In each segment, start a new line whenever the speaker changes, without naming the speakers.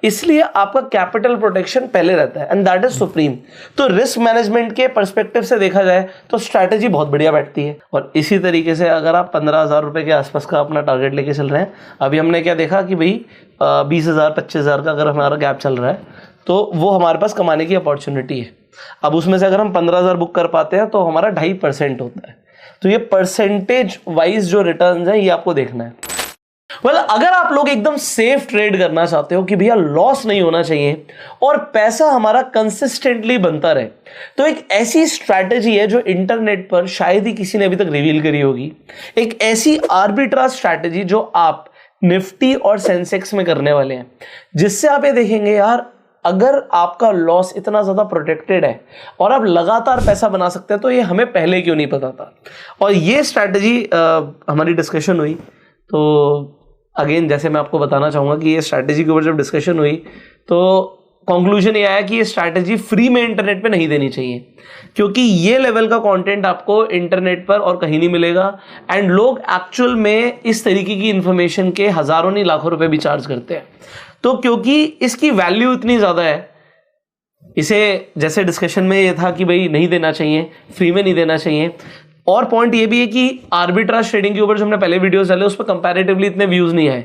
इसलिए आपका capital protection पहले रहता है एंड दैट इज सुप्रीम। तो रिस्क मैनेजमेंट के पर्सपेक्टिव से देखा जाए तो स्ट्रैटेजी बहुत बढ़िया बैठती है। और इसी तरीके से अगर आप 15,000 रुपए के आसपास का अपना टारगेट लेके चल रहे हैं, अभी हमने क्या देखा कि भाई 20,000 25,000 का अगर हमारा गैप चल रहा है तो वो हमारे पास कमाने की अपॉर्चुनिटी है। अब उसमें से अगर हम 15,000 बुक कर पाते हैं तो हमारा 2.5% होता है। तो ये परसेंटेज वाइज जो रिटर्न्स हैं ये आपको देखना है। अगर आप लोग एकदम सेफ ट्रेड करना चाहते हो कि भैया लॉस नहीं होना चाहिए और पैसा हमारा कंसिस्टेंटली बनता रहे, तो एक ऐसी स्ट्रैटेजी है जो इंटरनेट पर शायद ही किसी ने अभी तक रिवील करी होगी। एक ऐसी आर्बिट्राज स्ट्रैटेजी जो आप निफ्टी और सेंसेक्स में करने वाले हैं, जिससे आप ये देखेंगे यार अगर आपका लॉस इतना ज्यादा प्रोटेक्टेड है और आप लगातार पैसा बना सकते हैं तो ये हमें पहले क्यों नहीं पता था। और ये स्ट्रैटेजी हमारी डिस्कशन हुई तो अगेन जैसे मैं आपको बताना चाहूंगा कि ये स्ट्रैटेजी के ऊपर जब डिस्कशन हुई तो कंक्लूजन ये आया कि ये स्ट्रैटेजी फ्री में इंटरनेट पे नहीं देनी चाहिए, क्योंकि ये लेवल का कंटेंट आपको इंटरनेट पर और कहीं नहीं मिलेगा एंड लोग एक्चुअल में इस तरीके की इंफॉर्मेशन के हजारों नहीं लाखों रुपए भी चार्ज करते हैं। तो क्योंकि इसकी वैल्यू इतनी ज्यादा है, इसे जैसे डिस्कशन में ये था कि भाई नहीं देना चाहिए, फ्री में नहीं देना चाहिए। और पॉइंट ये भी है कि आर्बिट्राज ट्रेडिंग के ऊपर जो हमने पहले वीडियोस डाले उस पर कंपैरेटिवली इतने व्यूज नहीं आए।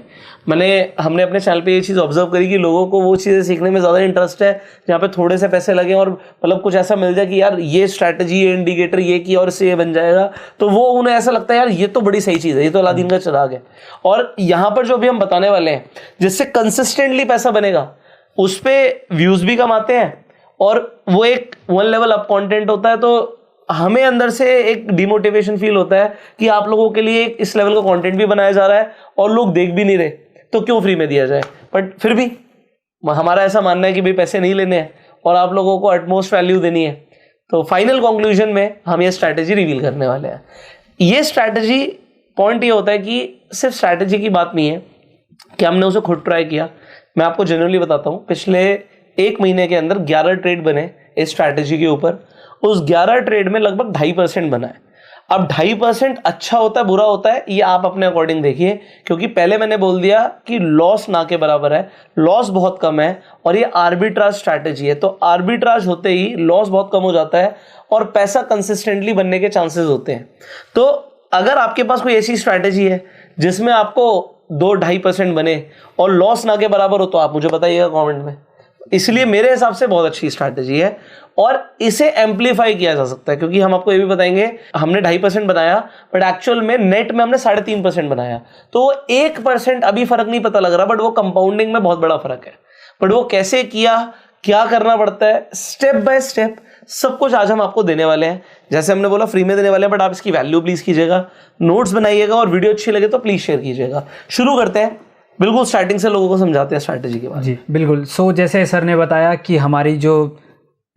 हमने अपने चैनल पे ये चीज़ ऑब्जर्व करी कि लोगों को वो चीज़ें सीखने में ज़्यादा इंटरेस्ट है जहाँ पे थोड़े से पैसे लगे और मतलब कुछ ऐसा मिल जाए कि यार ये स्ट्रैटेजी, ये इंडिकेटर, ये किया और इससे ये बन जाएगा, तो वो उन्हें ऐसा लगता है यार ये तो बड़ी सही चीज़ है, ये तो अलादीन का चिराग है। और यहाँ पर जो भी हम बताने वाले हैं जिससे कंसिस्टेंटली पैसा बनेगा, उस पर व्यूज भी कम आते हैं और वो एक वन लेवल अप कॉन्टेंट होता है। तो हमें अंदर से एक डिमोटिवेशन फील होता है कि आप लोगों के लिए इस लेवल का कंटेंट भी बनाया जा रहा है और लोग देख भी नहीं रहे, तो क्यों फ्री में दिया जाए। बट फिर भी हमारा ऐसा मानना है कि भाई पैसे नहीं लेने हैं और आप लोगों को एटमोस्ट वैल्यू देनी है। तो फाइनल कंक्लूजन में हम ये स्ट्रैटेजी रिवील करने वाले हैं। ये स्ट्रैटेजी पॉइंट ये होता है कि सिर्फ स्ट्रैटेजी की बात नहीं है कि हमने उसे खुद ट्राई किया। मैं आपको जनरली बताता हूँ, पिछले 1 महीने के अंदर 11 ट्रेड बने इस स्ट्रैटेजी के ऊपर। उस 11 ट्रेड में लगभग 2.5% बना है। अब 2.5% अच्छा होता है बुरा होता है ये आप अपने अकॉर्डिंग देखिए, क्योंकि पहले मैंने बोल दिया कि लॉस ना के बराबर है, लॉस बहुत कम है और ये आर्बिट्राज स्ट्रैटेजी है। तो आर्बिट्राज होते ही लॉस बहुत कम हो जाता है और पैसा कंसिस्टेंटली बनने के चांसेस होते हैं। तो अगर आपके पास कोई ऐसी स्ट्रैटेजी है जिसमें आपको 2-2.5% बने और लॉस ना के बराबर हो तो आप मुझे बताइएगा कमेंट में। इसलिए मेरे हिसाब से बहुत अच्छी स्ट्रैटेजी है और इसे एम्पलीफाई किया जा सकता है, क्योंकि हम आपको ये भी बताएंगे हमने 2.5% बनाया बट एक्चुअल में नेट में हमने 3.5% बनाया। तो वो 1% अभी फर्क नहीं पता लग रहा, बट वो कंपाउंडिंग में बहुत बड़ा फर्क है। बट वो कैसे किया, क्या करना पड़ता है, स्टेप बाय स्टेप सब कुछ आज हम आपको देने वाले हैं। जैसे हमने बोला फ्री में देने वाले हैं, बट आप इसकी वैल्यू प्लीज कीजिएगा, नोट्स बनाइएगा और वीडियो अच्छी लगे तो प्लीज शेयर कीजिएगा। शुरू करते हैं, बिल्कुल स्टार्टिंग से लोगों को समझाते हैं स्ट्रैटेजी के बारे में।
जी बिल्कुल। सो जैसे सर ने बताया कि हमारी जो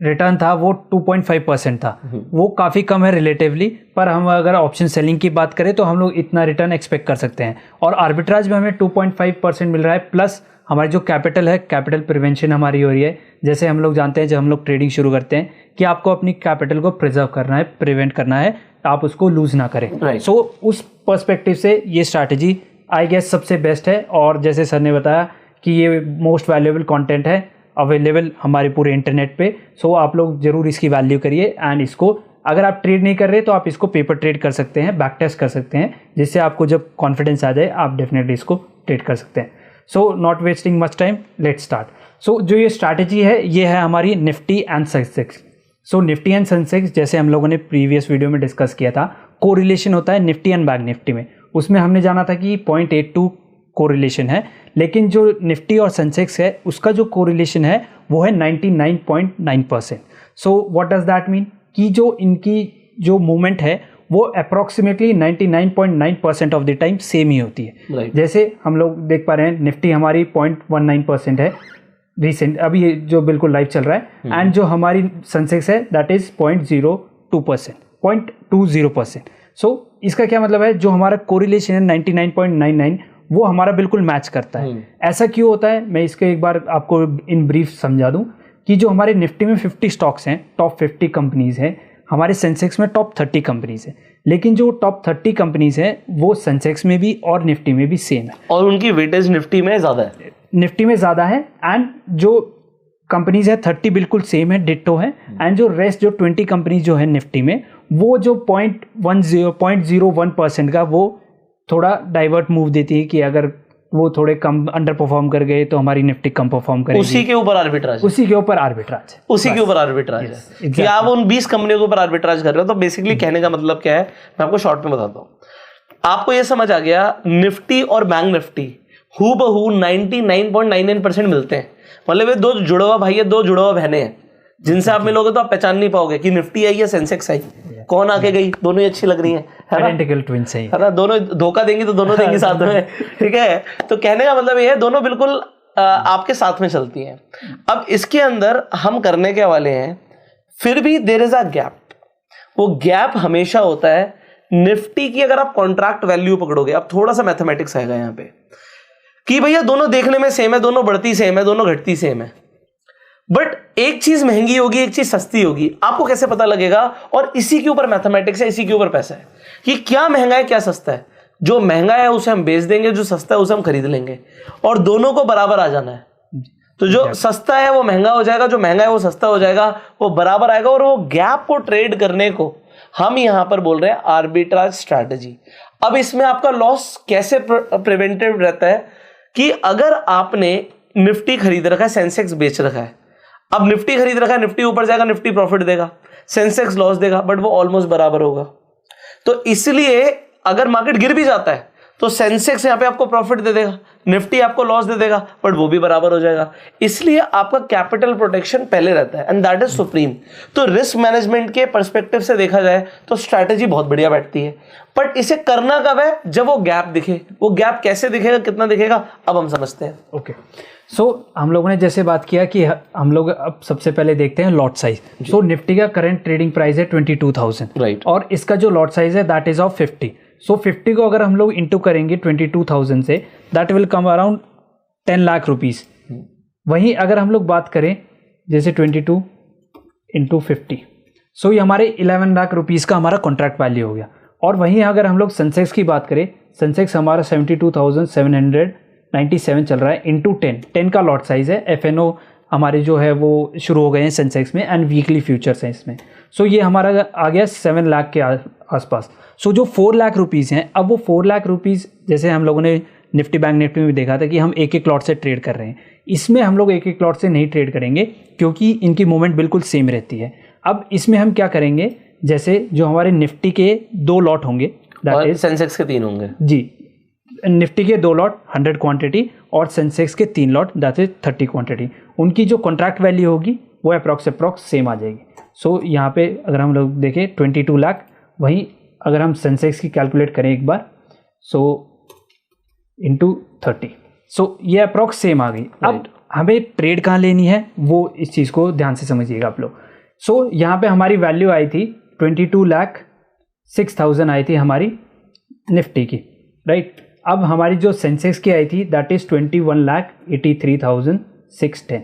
रिटर्न था वो 2.5% था, वो काफ़ी कम है रिलेटिवली, पर हम अगर ऑप्शन सेलिंग की बात करें तो हम लोग इतना रिटर्न एक्सपेक्ट कर सकते हैं। और आर्बिट्राज में हमें 2.5% मिल रहा है, प्लस हमारी जो कैपिटल है, कैपिटल प्रिवेंशन हमारी हो रही है। जैसे हम लोग जानते हैं जब हम लोग ट्रेडिंग शुरू करते हैं कि आपको अपनी कैपिटल को प्रिजर्व करना है, प्रिवेंट करना है, आप उसको लूज ना करें। सो उस पर्सपेक्टिव से ये स्ट्रैटेजी आई गेस सबसे बेस्ट है। और जैसे सर ने बताया कि ये मोस्ट वैल्यूएबल कंटेंट है अवेलेबल हमारे पूरे इंटरनेट पे। सो आप लोग ज़रूर इसकी वैल्यू करिए एंड इसको अगर आप ट्रेड नहीं कर रहे तो आप इसको पेपर ट्रेड कर सकते हैं, बैक टेस्ट कर सकते हैं, जिससे आपको जब कॉन्फिडेंस आ जाए आप डेफिनेटली इसको ट्रेड कर सकते हैं। So not wasting much time, let's start. So जो ये स्ट्रैटेजी है ये है हमारी Nifty and Sensex. So Nifty and Sensex जैसे हम लोगों ने प्रीवियस वीडियो में डिस्कस किया था, कोरिलेशन होता है निफ्टी एंड बैंक निफ्टी में। उसमें हमने जाना था कि 0.82 कोरिलेशन है, लेकिन जो निफ्टी और सेंसेक्स है उसका जो कोरिलेशन है वो है 99.9%। So what does that mean कि जो इनकी जो मूवमेंट है वो approximately 99.9% of the time same ही होती है। जैसे हम लोग देख पा रहे हैं निफ्टी हमारी 0.19% है रिसेंट, अभी ये जो बिल्कुल लाइव चल रहा है, एंड जो हमारी सेंसेक्स है दैट इज 0.20%। सो इसका क्या मतलब है, जो हमारा कोरिलेशन है 99.99 वो हमारा बिल्कुल मैच करता है। ऐसा क्यों होता है, मैं इसके एक बार आपको इन ब्रीफ समझा दूं कि जो हमारे निफ्टी में 50 स्टॉक्स हैं, टॉप 50 कंपनीज हैं, हमारे सेंसेक्स में टॉप 30 कंपनीज हैं, लेकिन जो टॉप 30 कंपनीज हैं वो सेंसेक्स में भी और निफ्टी में भी सेम है,
और उनकी वेटेज निफ्टी में ज़्यादा है।
निफ्टी में ज़्यादा है, एंड जो कंपनीज है 30 बिल्कुल सेम है, डिट्टो है, एंड जो रेस्ट जो 20 कंपनीज जो है निफ्टी में, वो जो 0.01% का वो थोड़ा डाइवर्ट मूव देती है कि अगर वो थोड़े कम अंडर परफॉर्म कर गए तो हमारी निफ्टी कम परफॉर्म करेगी।
उसी के ऊपर आर्बिट्राज है कि आप उन 20 कंपनियों के ऊपर आर्बिट्राज कर रहे हो। तो बेसिकली कहने का मतलब क्या है, मैं आपको शॉर्ट में बताता हूँ। आपको ये समझ आ गया, निफ्टी और बैंक निफ्टी हूबहू 99.99% मिलते हैं। मतलब ये दो जुड़वा भाई है, दो जुड़वा बहनें हैं, जिनसे आप मिलोगे तो आप पहचान नहीं पाओगे कि निफ्टी आई या सेंसेक्स आई, कौन आके गई, दोनों ही अच्छी लग रही है
आइडेंटिकल ट्विन्स है
ना। दोनों धोखा देंगी तो दोनों देंगी साथ में, ठीक है। तो कहने का मतलब ये है, दोनों बिल्कुल आपके साथ में चलती हैं। अब इसके अंदर हम करने के वाले हैं, फिर भी देयर इज अ गैप। वो गैप हमेशा होता है निफ्टी की। अगर आप कॉन्ट्रैक्ट वैल्यू पकड़ोगे, अब थोड़ा सा मैथमेटिक्स आएगा यहाँ पे कि भैया दोनों देखने में सेम है, दोनों बढ़ती सेम है, दोनों घटती सेम है, बट एक चीज महंगी होगी, एक चीज सस्ती होगी। आपको कैसे पता लगेगा? और इसी के ऊपर मैथमेटिक्स है, इसी के ऊपर पैसा है कि क्या महंगा है, क्या सस्ता है। जो महंगा है उसे हम बेच देंगे, जो सस्ता है उसे हम खरीद लेंगे, और दोनों को बराबर आ जाना है। तो जो सस्ता है वो महंगा हो जाएगा, जो महंगा है वो सस्ता हो जाएगा, वो बराबर आएगा। और वो गैप को ट्रेड करने को हम यहां पर बोल रहे हैं आर्बिट्राज स्ट्रैटेजी। अब इसमें आपका लॉस कैसे प्रिवेंटिव रहता है कि अगर आपने निफ्टी खरीद रखा है, सेंसेक्स बेच रखा है, अब निफ्टी खरीद रखा है, निफ्टी ऊपर जाएगा, निफ्टी प्रॉफिट देगा, सेंसेक्स लॉस देगा, बट वो ऑलमोस्ट बराबर होगा। तो इसलिए अगर मार्केट गिर भी जाता है तो सेंसेक्स यहां पे आपको प्रॉफिट दे देगा, निफ्टी आपको लॉस दे देगा, बट वो भी बराबर हो जाएगा। इसलिए आपका कैपिटल प्रोटेक्शन पहले रहता है, एंड दैट इज सुप्रीम। तो रिस्क मैनेजमेंट के पर्सपेक्टिव से देखा जाए तो स्ट्रैटेजी बहुत बढ़िया बैठती है, बट इसे करना कब है? जब वो गैप दिखे। वो गैप कैसे दिखेगा, कितना दिखेगा, अब हम समझते हैं।
ओके, सो हम लोगों ने जैसे बात किया कि हम लोग अब सबसे पहले देखते हैं लॉट साइज। सो निफ्टी का करंट ट्रेडिंग प्राइस है 22,000,
राइट,
और इसका जो लॉट साइज है दैट इज ऑफ 50। सो 50 को अगर हम लोग इंटू करेंगे 22,000 से, that will come around 10 lakh rupees. वहीं अगर हम लोग बात करें जैसे 22 इंटू 50, सो ये हमारे 11 लाख रुपीस का हमारा कॉन्ट्रैक्ट वैल्यू हो गया। और वहीं अगर हम लोग सेंसेक्स की बात करें, सेंसेक्स हमारा 72,797 चल रहा है, इंटू 10 का लॉट साइज है। FNO हमारे जो है वो शुरू हो गए हैं सेंसेक्स में, एंड वीकली फ्यूचर्स हैं इसमें। सो ये हमारा आ गया 7 लाख के आसपास। सो जो 4 लाख रुपीज़ हैं, अब वो 4 लाख रुपीज़ जैसे हम लोगों ने निफ्टी बैंक निफ्टी में भी देखा था कि हम एक एक लॉट से ट्रेड कर रहे हैं, इसमें हम लोग एक एक लॉट से नहीं ट्रेड करेंगे क्योंकि इनकी मूवमेंट बिल्कुल सेम रहती है। अब इसमें हम क्या करेंगे, जैसे जो हमारे निफ्टी के 2 लॉट होंगे, दैट इज
सेंसेक्स के 3 होंगे
जी, निफ्टी के 2 लॉट 100 क्वांटिटी और सेंसेक्स के 3 लॉट दैट इज 30 क्वांटिटी, उनकी जो कॉन्ट्रैक्ट वैल्यू होगी वो अप्रॉक्स सेम आ जाएगी। सो यहाँ पे अगर हम लोग देखें 22 लाख, वहीं अगर हम सेंसेक्स की कैलकुलेट करें एक बार, सो इंटू 30, सो ये अप्रॉक्स सेम आ गई। अब हमें ट्रेड कहाँ लेनी है वो इस चीज़ को ध्यान से समझिएगा आप लोग। सो यहाँ पे हमारी वैल्यू आई थी 22,06,000 आई थी हमारी निफ्टी की, राइट। अब हमारी जो सेंसेक्स की आई थी दैट इज 21,83,610।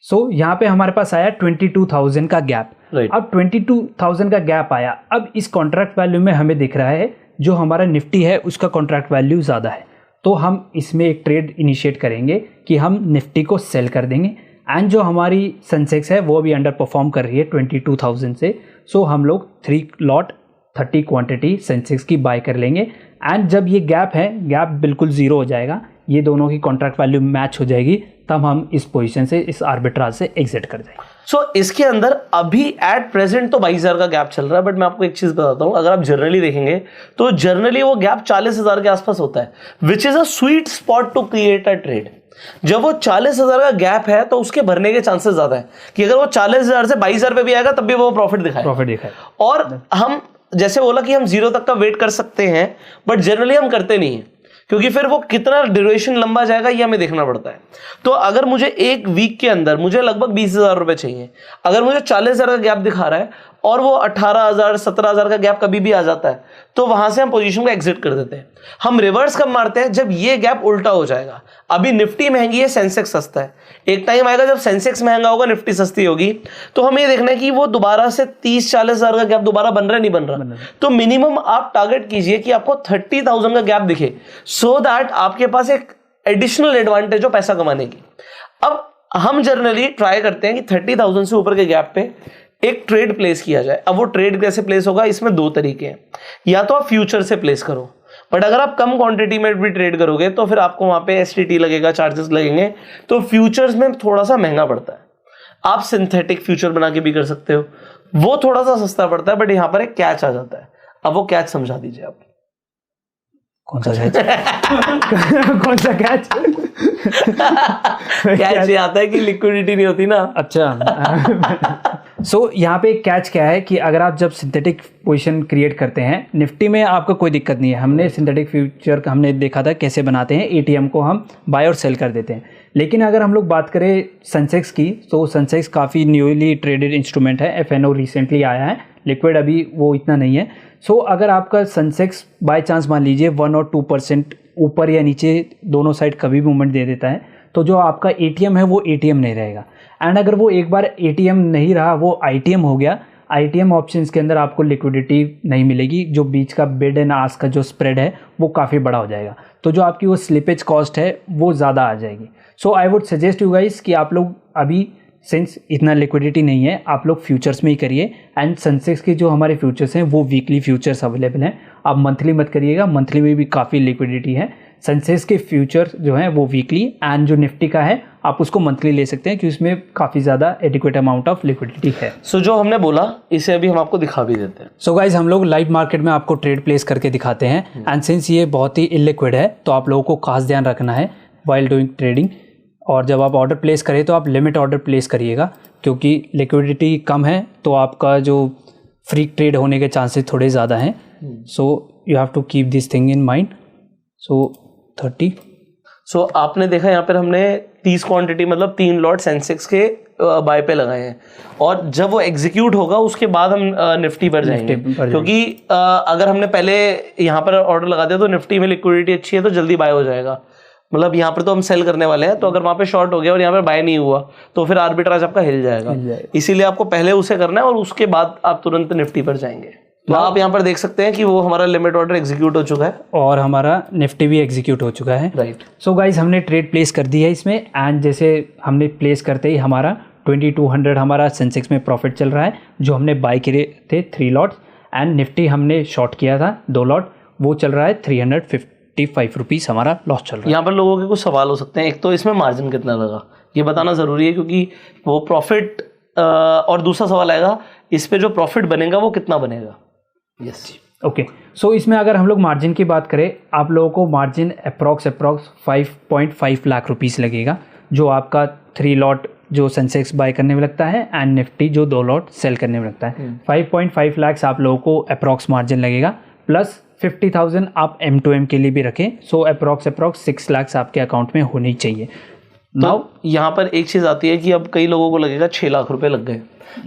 सो यहाँ पे हमारे पास आया 22,000 का गैप,
right.
अब 22,000 का गैप आया। अब इस कॉन्ट्रैक्ट वैल्यू में हमें दिख रहा है जो हमारा निफ्टी है उसका कॉन्ट्रैक्ट वैल्यू ज़्यादा है, तो हम इसमें एक ट्रेड इनिशिएट करेंगे कि हम निफ्टी को सेल कर देंगे, एंड जो हमारी सेंसेक्स है वो भी अंडर परफॉर्म कर रही है 22,000 से। सो हम लोग 3 लॉट 30 क्वांटिटी सेंसेक्स की बाय कर लेंगे, एंड जब ये गैप है, गैप बिल्कुल ज़ीरो हो जाएगा, ये दोनों की कॉन्ट्रैक्ट वैल्यू मैच हो जाएगी, तब हम इस पोजीशन से, इस आर्बिट्राज से एग्जिट कर जाएंगे।
सो इसके अंदर अभी एट प्रेजेंट तो 22,000 का गैप चल रहा है, बट मैं आपको एक चीज बताता हूं, अगर आप जर्नली देखेंगे तो जर्नली वो गैप 40,000 के आसपास होता है, which is a sweet spot to create a trade. जब वो 40,000 का गैप है तो उसके भरने के चांसेस ज्यादा है कि अगर वो 40,000 से 22,000 पे भी आएगा तब भी वो प्रॉफिट दिखाएगा। और हम जैसे बोला कि हम 0 तक का वेट कर सकते हैं, बट जनरली हम करते नहीं है क्योंकि फिर वो कितना ड्यूरेशन लंबा जाएगा ये हमें देखना पड़ता है। तो अगर मुझे एक वीक के अंदर मुझे लगभग 20,000 रुपए चाहिए, अगर मुझे 40,000 का गैप दिखा रहा है और वो 18,000 17,000 का गैप कभी भी आ जाता है, तो वहां से हम पोजीशन को एग्जिट कर देते हैं। हम रिवर्स कब मारते हैं? जब ये गैप उल्टा हो जाएगा। अभी निफ्टी महंगी है, सेंसेक्स सस्ता है, एक टाइम आएगा जब सेंसेक्स महंगा होगा, निफ्टी सस्ती होगी, तो हमें ये देखना है कि वो दोबारा से 30-40,000 का गैप दोबारा बन रहा है, नहीं बन रहा। तो मिनिमम आप टारगेट कीजिए कि आपको 30,000 का गैप दिखे, सो दैट आपके पास एक एडिशनल एडवांटेज हो पैसा कमाने की। अब हम जनरली ट्राई करते हैं कि 30,000 से ऊपर के गैप पे एक ट्रेड प्लेस किया जाए। अब वो ट्रेड कैसे प्लेस होगा, इसमें दो तरीके हैं, या तो आप फ्यूचर से प्लेस करो, बट अगर आप कम क्वांटिटी में भी ट्रेड करोगे तो फिर आपको वहां पे एसटीटी लगेगा, चार्जेस लगेंगे, तो फ्यूचर्स में थोड़ा सा महंगा पड़ता है। आप सिंथेटिक फ्यूचर बना के भी कर सकते हो, वो थोड़ा सा सस्ता पड़ता है, बट यहाँ पर एक कैच आ जाता है। अब वो कैच समझा दीजिए आप।
कौन सा कैच? कौन सा कैच?
कैच ये आता है कि लिक्विडिटी नहीं होती ना।
अच्छा। सो यहाँ पे कैच क्या है कि अगर आप जब सिंथेटिक पोजीशन क्रिएट करते हैं निफ्टी में, आपको कोई दिक्कत नहीं है। हमने सिंथेटिक फ्यूचर हमने देखा था कैसे बनाते हैं, एटीएम को हम बाय और सेल कर देते हैं। लेकिन अगर हम लोग बात करें सेंसेक्स की, तो सेंसेक्स काफ़ी न्यूली ट्रेडेड इंस्ट्रूमेंट है, एफएनओ रिसेंटली आया है, लिक्विड अभी वो इतना नहीं है। सो अगर आपका सेंसेक्स बाय चांस मान लीजिए 1 और 2% ऊपर या नीचे दोनों साइड कभी भी मूवमेंट दे देता है, तो जो आपका एटीएम है वो एटीएम नहीं रहेगा। एंड अगर वो एक बार एटीएम नहीं रहा, वो आईटीएम हो गया, आईटीएम ऑप्शंस के अंदर आपको लिक्विडिटी नहीं मिलेगी, जो बीच का बिड एंड आस्क का जो स्प्रेड है वो काफ़ी बड़ा हो जाएगा, तो जो आपकी वो स्लिपेज कॉस्ट है वो ज़्यादा आ जाएगी। So I would suggest you guys कि आप लोग अभी सिंस इतना लिक्विडिटी नहीं है, आप लोग फ्यूचर्स में ही करिए। एंड सेंसेक्स के जो हमारे फ्यूचर्स हैं वो वीकली फ्यूचर्स अवेलेबल हैं, आप मंथली मत करिएगा, मंथली में भी काफ़ी लिक्विडिटी है। सेंसेक्स के फ्यूचर जो हैं वो वीकली, एंड जो निफ्टी का है आप उसको मंथली ले सकते हैं, क्योंकि उसमें काफ़ी ज़्यादा एडिक्वेट अमाउंट ऑफ लिक्विडिटी है।
सो जो हमने बोला इसे अभी हम आपको दिखा भी देते हैं।
सो गाइज हम लोग लाइव मार्केट में आपको ट्रेड प्लेस करके दिखाते हैं, एंड सिंस ये बहुत ही इलिक्विड है तो आप लोगों को खास ध्यान रखना है वाइल डूइंग ट्रेडिंग। और जब आप ऑर्डर प्लेस करें तो आप लिमिट ऑर्डर प्लेस करिएगा, क्योंकि लिक्विडिटी कम है तो आपका जो फ्री ट्रेड होने के चांसेस थोड़े ज़्यादा हैं। So you have to keep this thing in mind. So 30।
So आपने देखा यहाँ पर हमने 30 क्वांटिटी मतलब 3 लॉट सेंसेक्स के बाय पे लगाए हैं, और जब वो एग्जीक्यूट होगा उसके बाद हम निफ्टी पर जाएंगे, क्योंकि अगर हमने पहले यहाँ पर ऑर्डर लगा दिया तो निफ्टी में लिक्विडिटी अच्छी है तो जल्दी बाय हो जाएगा। मतलब यहाँ पर तो हम सेल करने वाले हैं, तो अगर वहाँ पे शॉर्ट हो गया और यहाँ पर बाय नहीं हुआ तो फिर आर्बिट्राज आपका हिल जाएगा। इसीलिए आपको पहले उसे करना है और उसके बाद आप तुरंत निफ्टी पर जाएंगे। तो आप यहाँ पर देख सकते हैं कि वो हमारा लिमिट ऑर्डर एग्जीक्यूट हो चुका है
और हमारा निफ्टी भी एग्जीक्यूट हो चुका है।
राइट।
सो गाइज हमने ट्रेड प्लेस कर दी है इसमें, एंड जैसे हमने प्लेस करते ही हमारा 2200 हमारा सेंसेक्स में प्रॉफिट चल रहा है, जो हमने बाय किए थे 3 लॉट्स, एंड निफ्टी हमने शॉर्ट किया था 2 लॉट, वो चल रहा है 355 रुपीज़ हमारा लॉस चल रहा है।
यहाँ पर लोगों के कुछ सवाल हो सकते हैं, एक तो इसमें मार्जिन कितना लगा ये बताना ज़रूरी है, क्योंकि वो प्रॉफिट, और दूसरा सवाल आएगा इस पे जो प्रॉफिट बनेगा वो कितना बनेगा। Yes
okay. सो इसमें अगर हम लोग मार्जिन की बात करें, आप लोगों को मार्जिन अप्रॉक्स 5.5 लाख रुपीस लगेगा, जो आपका 3 लॉट जो सेंसेक्स बाय करने में लगता है, एंड निफ्टी जो 2 लॉट सेल करने में लगता है। 5.5 लाख आप लोगों को अप्रॉक्स मार्जिन लगेगा, प्लस 50,000 आप M2M के लिए भी रखें। सो अप्रॉक्स 6 लाख आपके अकाउंट में होनी चाहिए।
नाउ यहाँ पर एक चीज़ आती है कि अब कई लोगों को लगेगा 6 लाख रुपए लग गए।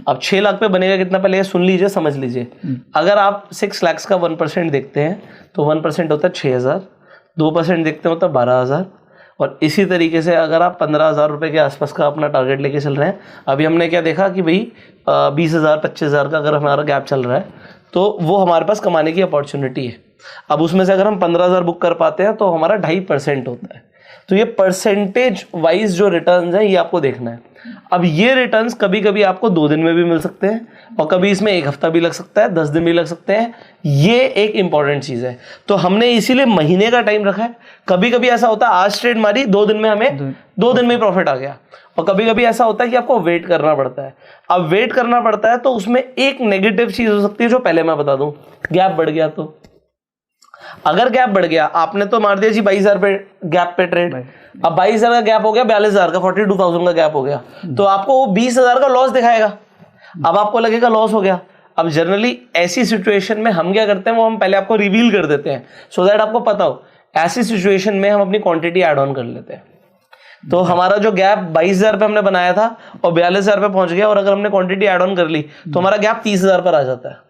अब 6 लाख पे बनेगा कितना, पहले ये सुन लीजिए, समझ लीजिए। अगर आप 6 लाख का 1% देखते हैं तो 1% होता है 6,000, 2% देखते हैं मतलब 12,000, और इसी तरीके से अगर आप 15,000 रुपये के आसपास का अपना टारगेट लेके चल रहे हैं, अभी हमने क्या देखा कि भाई 20,000 25,000 का अगर हमारा गैप चल रहा है तो वो हमारे पास कमाने की अपॉर्चुनिटी है। अब उसमें से अगर हम 15,000 बुक कर पाते हैं तो हमारा 2.5% होता है। तो ये परसेंटेज वाइज जो रिटर्न्स हैं ये आपको देखना है। अब ये रिटर्न्स कभी कभी आपको 2 दिन में भी मिल सकते हैं, और कभी इसमें 1 हफ्ता भी लग सकता है, 10 दिन भी लग सकते हैं। ये एक इंपॉर्टेंट चीज़ है, तो हमने इसीलिए महीने का टाइम रखा है। कभी कभी ऐसा होता है आज ट्रेड मारी 2 दिन में हमें 2 दिन में प्रॉफिट आ गया, और कभी कभी ऐसा होता है कि आपको वेट करना पड़ता है। अब वेट करना पड़ता है तो उसमें एक नेगेटिव चीज़ हो सकती है जो पहले मैं बता दूं, गैप बढ़ गया। तो अगर गैप बढ़ गया, आपने तो मार दिया जी 22,000 पे गैप पे ट्रेड, अब 22,000 का गैप हो गया 42,000 का, 42,000 का गैप हो गया, तो आपको वो 20,000 का लॉस दिखाएगा। अब आपको लगेगा लॉस हो गया। अब जनरली ऐसी सिचुएशन में हम क्या करते हैं, वो हम पहले आपको रिवील कर देते हैं, सो दैट आपको पता हो। ऐसी सिचुएशन में हम अपनी क्वांटिटी ऐड ऑन कर लेते हैं। तो हमारा जो गैप 22,000 पे हमने बनाया था और 42,000 पे पहुंच गया, और अगर हमने क्वांटिटी ऐड ऑन कर ली तो हमारा गैप 30,000 पर आ जाता है।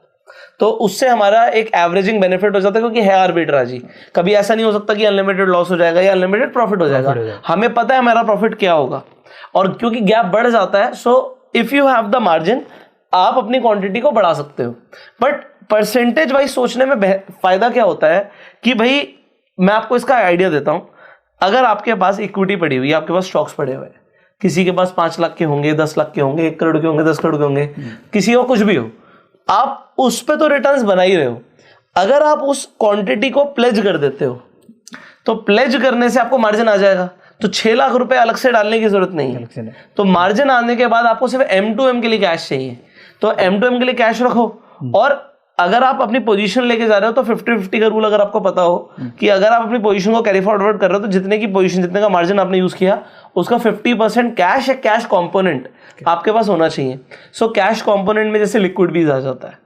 तो उससे हमारा एक एवरेजिंग बेनिफिट हो जाता है, क्योंकि है आर्बिट्राज ही। कभी ऐसा नहीं हो सकता कि अनलिमिटेड लॉस हो जाएगा या अनलिमिटेड प्रॉफिट हो जाएगा। हमें पता है हमारा प्रॉफिट क्या होगा, और क्योंकि गैप बढ़ जाता है, so if you have the margin आप अपनी क्वांटिटी को बढ़ा सकते हो। बट परसेंटेज वाइज सोचने में फायदा क्या होता है कि भाई मैं आपको इसका आइडिया देता हूं। अगर आपके पास इक्विटी पड़ी हुई है, आपके पास स्टॉक्स पड़े हुए हैं, किसी के पास 5 लाख के होंगे, 10 लाख के होंगे, 1 करोड़ के होंगे, 10 करोड़ के होंगे, किसी को कुछ भी हो, आप उस पे तो रिटर्न्स बना ही रहे हो। अगर आप उस क्वांटिटी को प्लेज कर देते हो तो प्लेज करने से आपको मार्जिन आ जाएगा, तो 6 लाख रुपए अलग से डालने की जरूरत नहीं है। तो मार्जिन आने के बाद आपको सिर्फ M2M के लिए कैश चाहिए, तो M2M के लिए कैश रखो। और अगर आप अपनी पोजीशन लेके जा रहे हो तो 50-50 का रूल अगर आपको पता हो कि अगर आप अपनी पोजीशन को कैरी फॉरवर्ड कर रहे हो तो जितने की पोजीशन, जितने का मार्जिन आपने यूज किया उसका 50% कैश या कैश कंपोनेंट आपके पास होना चाहिए। सो कैश कंपोनेंट में जैसे लिक्विड बीज आ जाता है,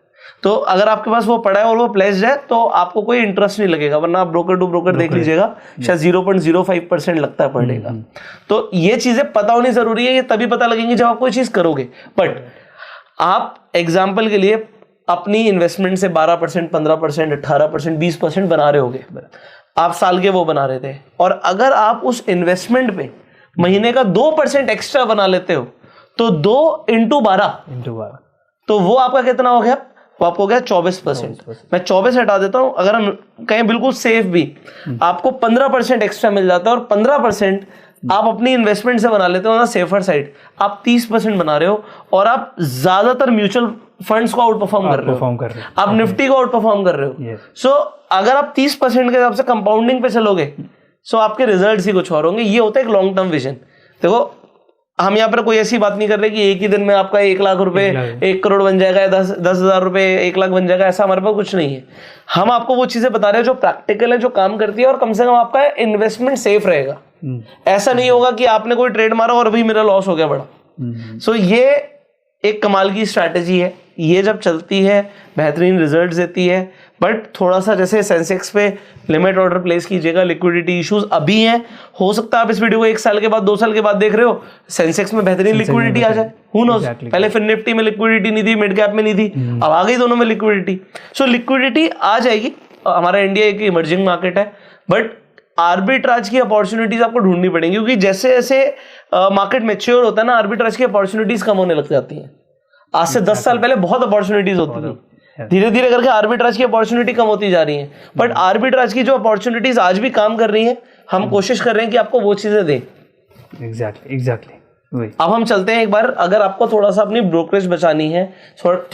तो अगर आपके पास वो पड़ा है और वो प्लेस्ड है तो आपको कोई इंटरेस्ट नहीं लगेगा, वरना आप ब्रोकर टू ब्रोकर देख लीजिएगा शायद 0.05% लगता है पर डे का। तो ये चीजें पता होनी जरूरी है, ये तभी पता लगेंगी जब आप कोई चीज करोगे। बट आप एग्जाम्पल के लिए अपनी इन्वेस्टमेंट से 12%, 15%, 18%, 20% बना रहे होगे, आप साल के वो बना रहे थे, और अगर आप उस इन्वेस्टमेंट पे महीने का 2% एक्स्ट्रा बना लेते हो तो 2 × 12 तो वो आपका कितना हो गया? वो आपको हो गया 24%। मैं 24 हटा देता हूं, अगर हम कहें बिल्कुल सेफ भी, आपको 15% एक्स्ट्रा मिल जाता है, और 15% आप अपनी इन्वेस्टमेंट से बना लेते हो ना सेफर साइड, आप 30% बना रहे हो, और आप ज्यादातर म्यूचुअल फंड्स को आउट परफॉर्म कर रहे हो, आप निफ्टी को आउट परफॉर्म कर रहे हो। सो अगर आप 30% के हिसाब से कंपाउंडिंग पे चलोगे सो आपके रिजल्ट्स ही कुछ और होंगे। ये होता है एक लॉन्ग टर्म विजन। देखो हम यहाँ पर कोई ऐसी बात नहीं कर रहे कि एक ही दिन में आपका 1 लाख रुपए 1 करोड़ बन जाएगा, या 10,000 रुपए 1 लाख बन जाएगा, ऐसा हमारे पास कुछ नहीं है। हम आपको वो चीजें बता रहे हैं जो प्रैक्टिकल है, जो काम करती है, और कम से कम आपका इन्वेस्टमेंट सेफ रहेगा। ऐसा नहीं होगा कि आपने कोई ट्रेड मारा और अभी मेरा लॉस हो गया बड़ा। सो ये एक कमाल की स्ट्रैटेजी है, ये जब चलती है बेहतरीन रिजल्ट्स देती है। बट थोड़ा सा जैसे सेंसेक्स पे लिमिट ऑर्डर प्लेस कीजिएगा, लिक्विडिटी इश्यूज अभी हैं, हो सकता है आप इस वीडियो को 1 साल के बाद 2 साल के बाद देख रहे हो, सेंसेक्स में बेहतरीन लिक्विडिटी आ जाए, हु नोस। पहले फिर निफ्टी में लिक्विडिटी नहीं थी, मिड कैप में नहीं थी, अब आ गई दोनों में लिक्विडिटी। सो लिक्विडिटी आ जाएगी। हमारा इंडिया एक इमर्जिंग मार्केट है, बट आर्बिट्राज की अपॉर्चुनिटीज आपको ढूंढनी पड़ेंगी, क्योंकि जैसे जैसे मार्केट मैच्योर होता है ना, आर्बिट्राज की अपॉर्चुनिटीज कम होने लग जाती हैं। आज से 10 साल पहले बहुत अपॉर्चुनिटीज होती थी, धीरे धीरे करके आर्बिट्राज की अपॉर्चुनिटी कम होती जा रही है। बट आर्बिट्राज की जो अपॉर्चुनिटीज आज भी काम कर रही हैं, हम कोशिश कर रहे हैं कि आपको वो चीजें दें।
एग्जैक्टली।
अब हम चलते हैं एक बार, अगर आपको थोड़ा सा अपनी ब्रोकरेज बचानी है,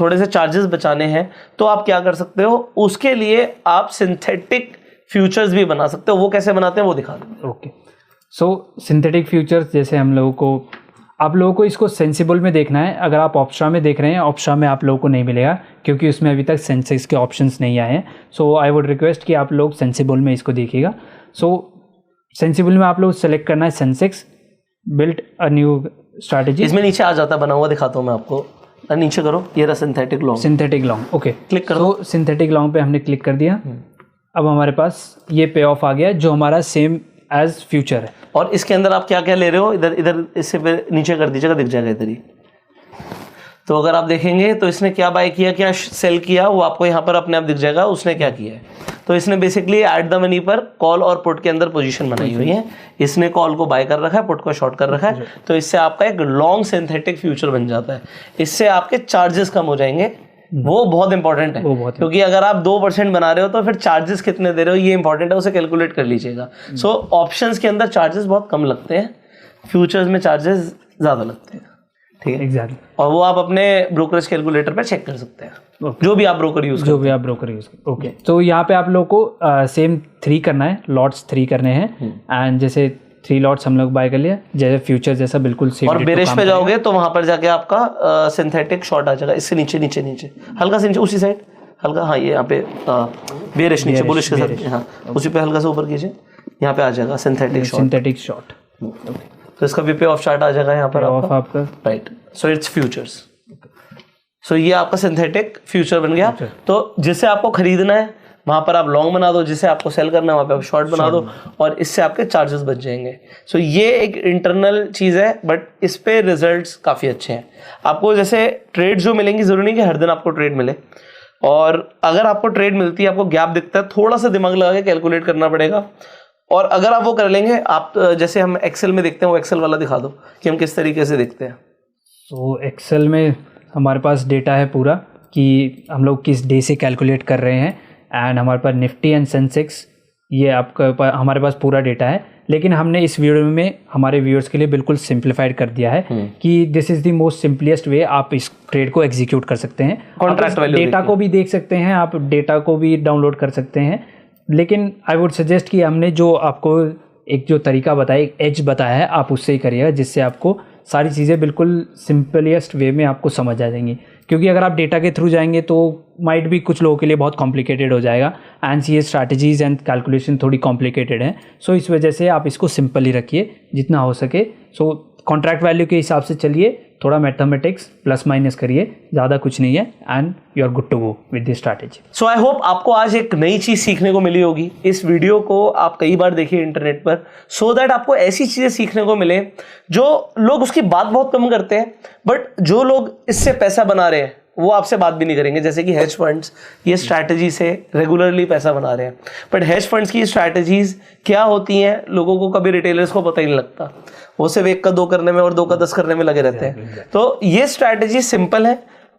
थोड़े से चार्जेस बचाने हैं, तो आप क्या कर सकते हो, उसके लिए आप सिंथेटिक फ्यूचर्स भी बना सकते हो। वो कैसे बनाते हैं वो दिखा दें।
ओके, सो सिंथेटिक फ्यूचर्स जैसे आप लोगों को इसको सेंसिबल में देखना है। अगर आप ऑप्शा में देख रहे हैं, ऑप्शा में आप लोगों को नहीं मिलेगा क्योंकि उसमें अभी तक सेंसेक्स के ऑप्शंस नहीं आए हैं। सो आई वुड रिक्वेस्ट कि आप लोग सेंसिबल में इसको देखिएगा। सो सेंसिबल में आप लोग सेलेक्ट करना है Sensex, build a new strategy.
इसमें नीचे आ जाता है, बना हुआ दिखाता हूँ मैं आपको, नीचे करो, ये रहा सिंथेटिक लॉन्ग। ओके,
क्लिक करो। सिंथेटिक लॉन्ग पे हमने क्लिक कर दिया। अब हमारे पास ये पे ऑफ आ गया जो हमारा सेम एज फ्यूचर है।
और इसके अंदर आप क्या क्या ले रहे हो, इधर इससे नीचे कर दीजिएगा, दिख जाएगा इधर ही। तो अगर आप देखेंगे तो इसने क्या बाय किया, क्या सेल किया, वो आपको यहाँ पर अपने आप दिख जाएगा उसने क्या किया है। तो इसने बेसिकली एट द मनी पर कॉल और पुट के अंदर पोजीशन बनाई हुई है। इसने कॉल को बाय कर रहा है, पुट को शॉर्ट कर रखा है, तो इससे आपका एक लॉन्ग सिंथेटिक फ्यूचर बन जाता है। इससे आपके चार्जेस कम हो जाएंगे, वो बहुत इंपॉर्टेंट है, क्योंकि अगर आप 2% बना रहे हो तो फिर चार्जेस कितने दे रहे हो ये इंपॉर्टेंट है, उसे कैलकुलेट कर लीजिएगा। सो ऑप्शंस के अंदर चार्जेस बहुत कम लगते हैं, फ्यूचर्स में चार्जेस ज्यादा लगते हैं। ठीक है,
एग्जैक्टली।
और वो आप अपने ब्रोकरेज कैलकुलेटर पर चेक कर सकते हैं, जो भी आप ब्रोकर यूज
ओके, तो यहाँ पे आप लोग को सेम 3 करना है, लॉट्स 3 करने हैं। एंड जैसे 3 लॉट्स हम लोग बाय कर लिया, जैसे फ्यूचर जैसा बिल्कुल सेम।
और बेरिश पे जाओगे तो वहां पर जाके आपका सिंथेटिक शॉर्ट आ जाएगा, इससे नीचे नीचे नीचे हल्का से नीचे, उसी साइड हल्का, हाँ ये यहाँ पे बेरिश नीचे, बुलिश के साथ, हाँ उसी पे हल्का से ऊपर कीजिए, यहाँ पे आ जाएगा सिंथेटिक शॉर्ट। तो इसका भी पे ऑफ चार्ट आ जाएगा यहाँ पर आपका, right. So it's futures. So ये आपका सिंथेटिक फ्यूचर बन गया। तो जिसे आपको खरीदना है वहां पर आप लॉन्ग बना दो, जिसे आपको सेल करना है वहां पे आप शॉर्ट बना दो, और इससे आपके चार्जेस बच जाएंगे। सो ये एक इंटरनल चीज है, बट इस पे रिजल्ट्स काफी अच्छे हैं। आपको जैसे ट्रेड जो मिलेंगी, जरूरी नहीं कि हर दिन आपको ट्रेड मिले, और अगर आपको ट्रेड मिलती है, आपको गैप दिखता है, थोड़ा सा दिमाग लगा के कैलकुलेट करना पड़ेगा। और अगर आप वो कर लेंगे, आप जैसे हम एक्सेल में देखते हैं, वो एक्सेल वाला दिखा दो कि हम किस तरीके से देखते हैं।
तो एक्सेल में हमारे पास डेटा है पूरा कि हम लोग किस डे से कैलकुलेट कर रहे हैं, एंड हमारे पास निफ्टी एंड सेंसेक्स, ये आपका हमारे पास पूरा डेटा है। लेकिन हमने इस वीडियो में हमारे व्यूअर्स के लिए बिल्कुल सिंप्लीफाइड कर दिया है कि this is the most simplest way आप इस ट्रेड को एग्जीक्यूट कर सकते हैं।
कॉन्ट्रैक्ट वैल्यू
डेटा को भी देख सकते हैं, आप डेटा को भी डाउनलोड कर सकते हैं, लेकिन आई वुड सजेस्ट कि हमने जो आपको एक जो तरीका बताया, एक एज बताया है, आप उससे ही करिएगा, जिससे आपको सारी चीज़ें बिल्कुल सिंपलेस्ट वे में आपको समझ आ जाएंगी। क्योंकि अगर आप डेटा के थ्रू जाएंगे तो माइट भी कुछ लोगों के लिए बहुत कॉम्प्लिकेटेड हो जाएगा, एंड ये स्ट्रैटेजीज एंड कैलकुलेशन थोड़ी कॉम्प्लिकेटेड है। सो इस वजह से आप इसको सिंपल ही रखिए जितना हो सके। सो कॉन्ट्रैक्ट वैल्यू के हिसाब से चलिए, थोड़ा मैथमेटिक्स प्लस माइनस करिए, ज़्यादा कुछ नहीं है, and you are good to go with this strategy.
So I hope आपको आज एक नई चीज़ सीखने को मिली होगी। इस वीडियो को आप कई बार देखिए इंटरनेट पर, सो दैट आपको ऐसी चीज़ें सीखने को मिले जो लोग उसकी बात बहुत कम करते हैं, बट जो लोग इससे पैसा बना रहे हैं वो आपसे बात भी नहीं करेंगे। जैसे कि हेज फंड्स ये स्ट्रैटेजी से रेगुलरली पैसा बना रहे हैं, बट हेज फंड्स की स्ट्रैटेजीज क्या होती हैं लोगों को, कभी रिटेलर्स को पता ही नहीं लगता। वो सिर्फ 1 का 2 करने में और 2 का 10 करने में लगे रहते हैं। तो ये स्ट्रैटेजी सिंपल है,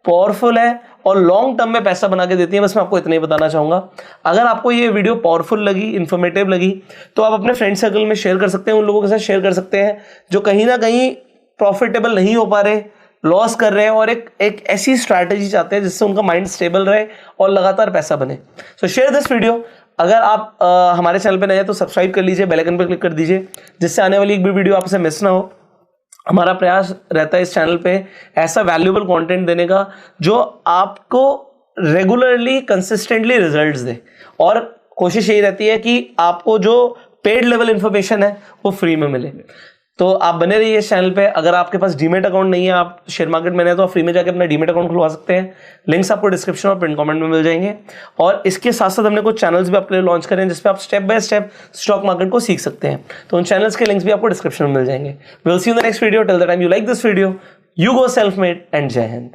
पावरफुल है और लॉन्ग टर्म में पैसा बना के देती है। बस मैं आपको इतना ही बताना चाहूँगा। अगर आपको ये वीडियो पावरफुल लगी, इन्फॉर्मेटिव लगी, तो आप अपने फ्रेंड सर्कल में शेयर कर सकते हैं, उन लोगों के साथ शेयर कर सकते हैं जो कहीं ना कहीं प्रॉफिटेबल नहीं हो पा रहे, लॉस कर रहे हैं, और एक ऐसी स्ट्रैटेजी चाहते हैं जिससे उनका माइंड स्टेबल रहे और लगातार पैसा बने। सो शेयर दिस वीडियो। अगर आप हमारे चैनल पे नए हैं तो सब्सक्राइब कर लीजिए, बेल आइकन पर क्लिक कर दीजिए, जिससे आने वाली एक भी वीडियो आपसे मिस ना हो। हमारा प्रयास रहता है इस चैनल पे ऐसा वैल्यूएबल कंटेंट देने का जो आपको रेगुलरली कंसिस्टेंटली रिजल्ट्स दे, और कोशिश यही रहती है कि आपको जो पेड लेवल इंफॉर्मेशन है वो फ्री में मिले। तो आप बने रहिए इस चैनल पे। अगर आपके पास डीमेट अकाउंट नहीं है, आप शेयर मार्केट में नहीं है, तो आप फ्री में जाकर अपना डीमेट अकाउंट खुलवा सकते हैं। लिंक्स आपको डिस्क्रिप्शन और पिन कमेंट में मिल जाएंगे। और इसके साथ साथ हमने कुछ चैनल्स भी आपके लिए लॉन्च करें जिसपे आप step by step stock market को सीख सकते हैं। तो उन चैनल्स के लिंक्स भी आपको डिस्क्रिप्शन में मिल जाएंगे। Will see you in the next video. Till the time you like this video, you go self made and जय हिंद।